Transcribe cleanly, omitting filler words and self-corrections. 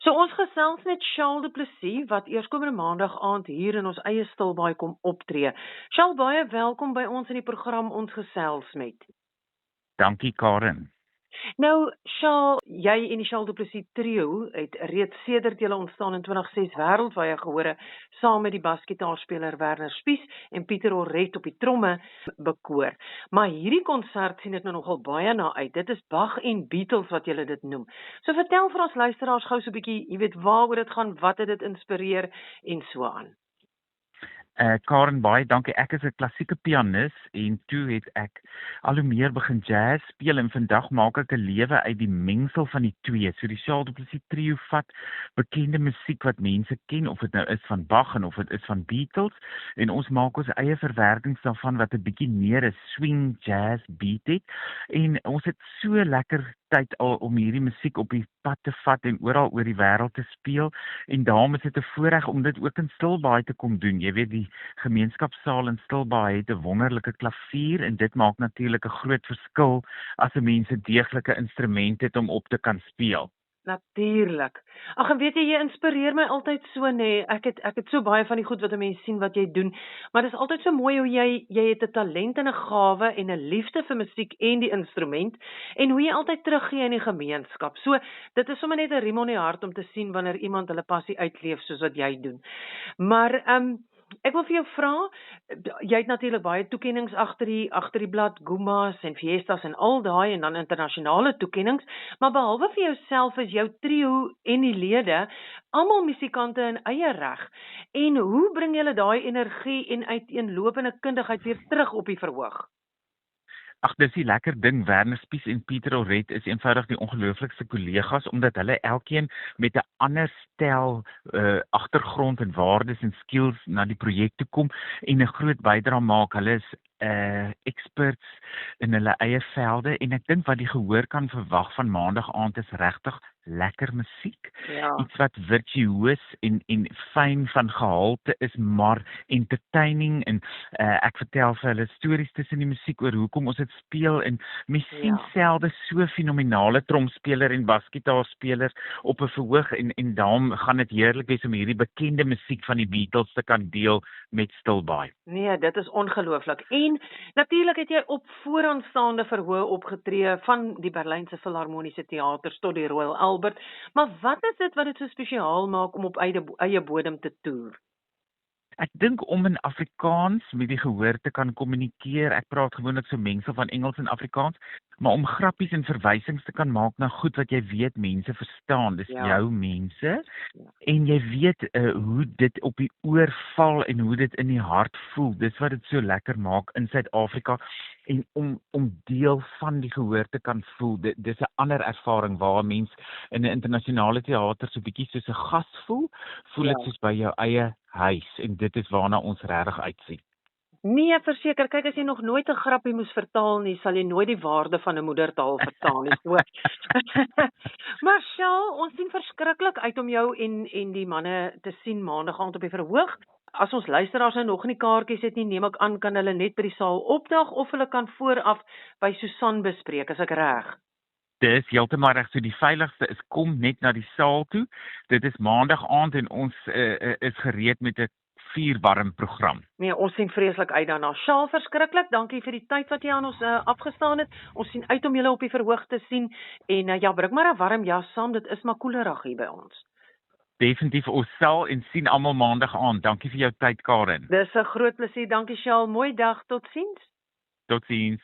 So ons gesels met Charles Du Plessis wat eerskomende maandag aand hier in ons eie Stilbaai kom optree. Charles, baie welkom by ons in die program Ons Gesels met. Dankie Karen. Nou, Charles, jy en die Charles Du Plessis trio het reeds sedert julle ontstaan in 2006 wêreldwye gehore saam met die basgitaarspeler Werner Spies en Pieter Oret op die tromme bekoor. Maar hierdie konsert sien ek nou nogal baie na uit. Dit is Bach en Beatles wat julle dit noem. So vertel vir ons luisteraars gou so 'n bietjie, jy weet waaroor dit gaan, wat het dit inspireer en so aan. Karen, baie dankie. Ek is 'n klassieke pianis en toe het ek al hoe meer begin jazz speel en vandag maak ek 'n lewe uit die mengsel van die twee. So die Charles Du Plessis trio vat bekende musiek wat mense ken, of dit nou is van Bach en of dit is van Beatles, en ons maak ons eie verwerkings daarvan wat 'n bietjie meer 'n swing jazz beat het. En ons het so lekker tyd al om hierdie musiek op die pad te vat en oral oor die wêreld te speel, en daarom is dit 'n voorreg om dit ook in Stilbaai te kom doen. Jy weet, die gemeenskapssaal in Stilbaai het 'n wonderlike klavier en dit maak natuurlik 'n groot verskil as 'n mens 'n deeglike instrument het om op te kan speel. Natuurlik. Ag, en weet jy inspireer my altyd so, nê. Ek het so baie van die goed wat 'n mens sien wat jy doen, maar dit is altyd so mooi hoe jy het 'n talent en 'n gawe en 'n liefde vir musiek en die instrument en hoe jy altyd teruggee in die gemeenskap. So dit is sommer net 'n riem in die hart om te sien wanneer iemand hulle passie uitleef soos wat jy doen. Maar ek wil vir jou vra, jy het natuurlik baie toekennings agter die blad, Gumas en Fiestas en al daai en dan internasionale toekennings, maar behalwe vir jouself is jou trio en die lede almal musikante in eie reg. En hoe bring julle daai energie en uiteenlopende kundigheid weer terug op die verhoog? Ag, dis die lekker ding. Werner Spies en Pieter Oret is eenvoudig die ongelooflikste kollegas, omdat hulle elkeen met 'n ander stel agtergrond en waardes en skills na die projek toe kom en 'n groot bydrae maak. Hulle is experts in hulle eie velde, en ek dink wat die gehoor kan verwag van maandag aand is regtig lekker musiek. Ja. Iets wat virtuoos en fyn van gehalte is, maar entertaining, en ek vertel vir hulle stories tussen die musiek oor hoekom ons dit speel, en mens sien selde so fenominale tromspeler en basgitaarspeler op 'n verhoog, en daarom gaan dit heerlik wees om hierdie bekende musiek van die Beatles te kan deel met Stilbaai. Nee, dit is ongelooflik. En natuurlik het jy op vooraanstaande verhoë opgetree, van die Berlynse Filharmoniese Teaters tot die Royal Albert. Maar wat is dit wat dit so spesiaal maak om op eie bodem te toer? Ek dink om in Afrikaans met die gehoor te kan kommunikeer. Ek praat gewoonlik so mengsel van Engels en Afrikaans, maar om grappies en verwysings te kan maak na goed wat jy weet mense verstaan. Dis jou mense, en jy weet hoe dit op die oor val en hoe dit in die hart voel. Dis wat dit so lekker maak in Suid-Afrika, en om deel van die gehoor te kan voel. Dis 'n ander ervaring waar 'n mens in 'n internasionale teater so bietjie soos 'n gas voel dit soos by jou eie huis, en dit is waarna ons regtig uitsien. Nee, verseker, kyk, as jy nog nooit 'n grappie moes vertaal nie, sal jy nooit die waarde van 'n moedertaal verstaan nie. So. Maar Charles, ons sien verskriklik uit om jou en die manne te sien maandag aand op die verhoog. As ons luisteraars nou nog nie kaartjies het nie, neem ek aan kan hulle net by die saal opdag of hulle kan vooraf by Susan bespreek, as ek reg. Dis heeltemal reg. So die veiligste is kom net na die saal toe. Dit is maandag aand en ons is gereed met 'n vuurwarm program. Nee, ons sien vreeslik uit daarna. Charles, verskriklik, dankie vir die tyd wat jy aan ons afgestaan het. Ons sien uit om julle op die verhoog te sien en bring maar 'n warm jas saam, dit is maar koelerig hier by ons. Definitief, ons sal en sien almal maandag aand. Dankie vir jou tyd, Karen. Dis 'n groot plesier. Dankie, Charles. Mooi dag. Totsiens. Totsiens.